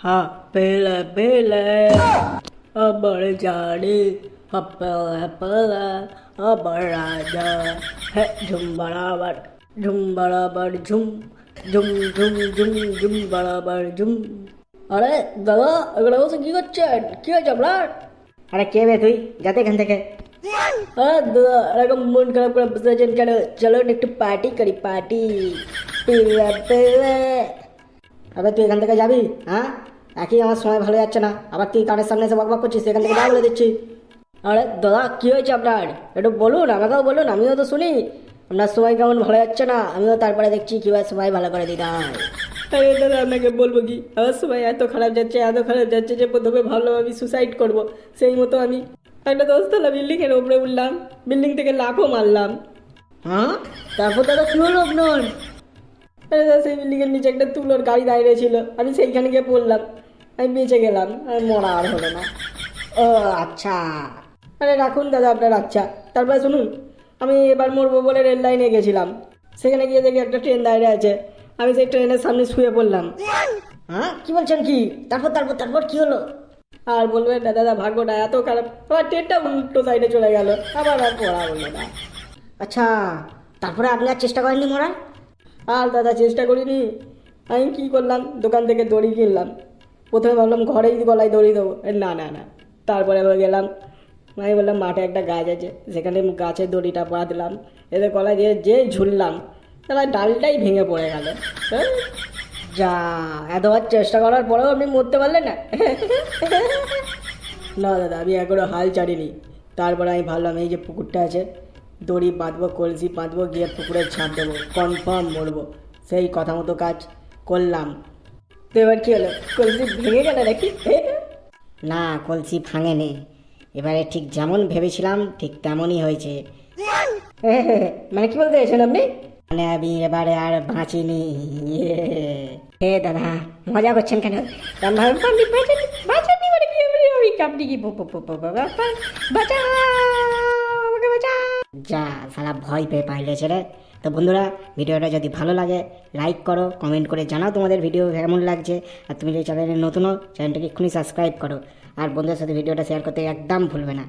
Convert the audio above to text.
हाँ पहले पहले अबर जाने पहले पहले अबर राजा है झुम बराबर झुम झुम झुम झुम झुम बराबर झुম। আরে দাদা এগুলো বসে কি করছেন? কি হয়েছে আপনার? আরে কে বে তুই? যাতে এখান থেকে। আরে দাদা এরকম মন খারাপ করে বসে আছেন কেন? চলো না একটু পার্টি করি, পার্টি। পেলে পেলে আবে তুই এখান থেকে যাবি? হ্যাঁ, একই আমার সময় ভালো যাচ্ছে না, আবার তুই কানের সামনে এসে বকবক করছিস, এখান থেকে যা বলে দিচ্ছি। আরে দাদা কি হয়েছে আপনার? একটু বলুন, আমাকেও বলুন, আমিও তো শুনি। আপনার সময় কেমন ভালো যাচ্ছে না, আমিও তারপরে দেখছি কীভাবে সময় ভালো করে দিতে হয়। আরে দাদা আপনাকে বলবো কি, আমার সময় এত খারাপ যাচ্ছে যে প্রথমে ভাবলাম আমি সুসাইড করব। সেই মতো আমি একটা 10তলা বিল্ডিংয়ের উপরে উঠলাম, বিল্ডিং থেকে লাফও মারলাম। হ্যাঁ, তারপর দাদা কি হলো আপনার? আরে দাদা সেই বিল্ডিংয়ের নিচে একটা তুলোর গাড়ি দাঁড়িয়ে ছিল, আমি সেইখানে গিয়ে পড়লাম, আমি বেঁচে গেলাম, আর মরা আর হলো না। ও আচ্ছা। আরে রাখুন দাদা আপনার আচ্ছা, তারপরে শুনুন, আমি এবার মরবো বলে রেল লাইনে গেছিলাম, সেখানে গিয়ে দেখি একটা ট্রেন দাঁড়িয়ে আছে, আমি সেই ট্রেনের সামনে শুয়ে পড়লাম। হ্যাঁ কি বলছেন কি? তারপর তারপর তারপর কি হলো? আর বলবেন না দাদা, ভাগ্যটা এত খারাপ, আবার ট্রেনটা উল্টো সাইডে চলে গেল, আবার আর পড়া হলো না। আচ্ছা, তারপরে আপনি আর চেষ্টা করেননি মরার? আর দাদা চেষ্টা করিনি, আমি কী করলাম, দোকান থেকে দড়ি কিনলাম। প্রথমে ভাবলাম ঘরেই গলায় দড়ি দেবো, না না না, তারপরে আবার গেলাম, আমি বললাম মাঠে একটা গাছ আছে, সেখানে গাছের দড়িটা বাঁধলাম, এদের গলায় দিয়ে যে ঝুললাম, তাহলে ডালটাই ভেঙে পড়ে গেল। যা, এতবার চেষ্টা করার পরেও আপনি মরতে পারলেন না? না দাদা, আমি এখনও হাল ছাড়িনি। তারপরে আমি ভাবলাম এই যে পুকুরটা আছে, দড়ি বাঁধবো, কলসি বাঁধবো, গিয়ে পুকুরে ছাপ দেবো, কনফার্ম মরবো। সেই কথা মতো কাজ করলাম। তো এবার কী হলো, কলসি ভেঙে গেল নাকি? না, কলসি ভাঙেনি, এবারে ঠিক যেমন ভেবেছিলাম ঠিক তেমনই হয়েছে। মানে কি বলতে চাইছেন আপনি? মানে আমি এবারে আর বাঁচিনি। হে দাদা, মজা করছেন কেন? বাঁচাননি মানে কি? আপনি কি বাঁচাও, আমাকে বাঁচাও। যা সারা ভয় পেয়ে পাইলেছে রে। তো বন্ধুরা, ভিডিওটা যদি ভালো লাগে লাইক করো, কমেন্ট করে জানাও তোমাদের ভিডিও কেমন লাগছে। আর তুমি যদি চ্যানেলে নতুন হও, চ্যানেলটাকে এক্ষুনি সাবস্ক্রাইব করো, আর বন্ধুদের সাথে ভিডিওটা শেয়ার করতে একদম ভুলবে না।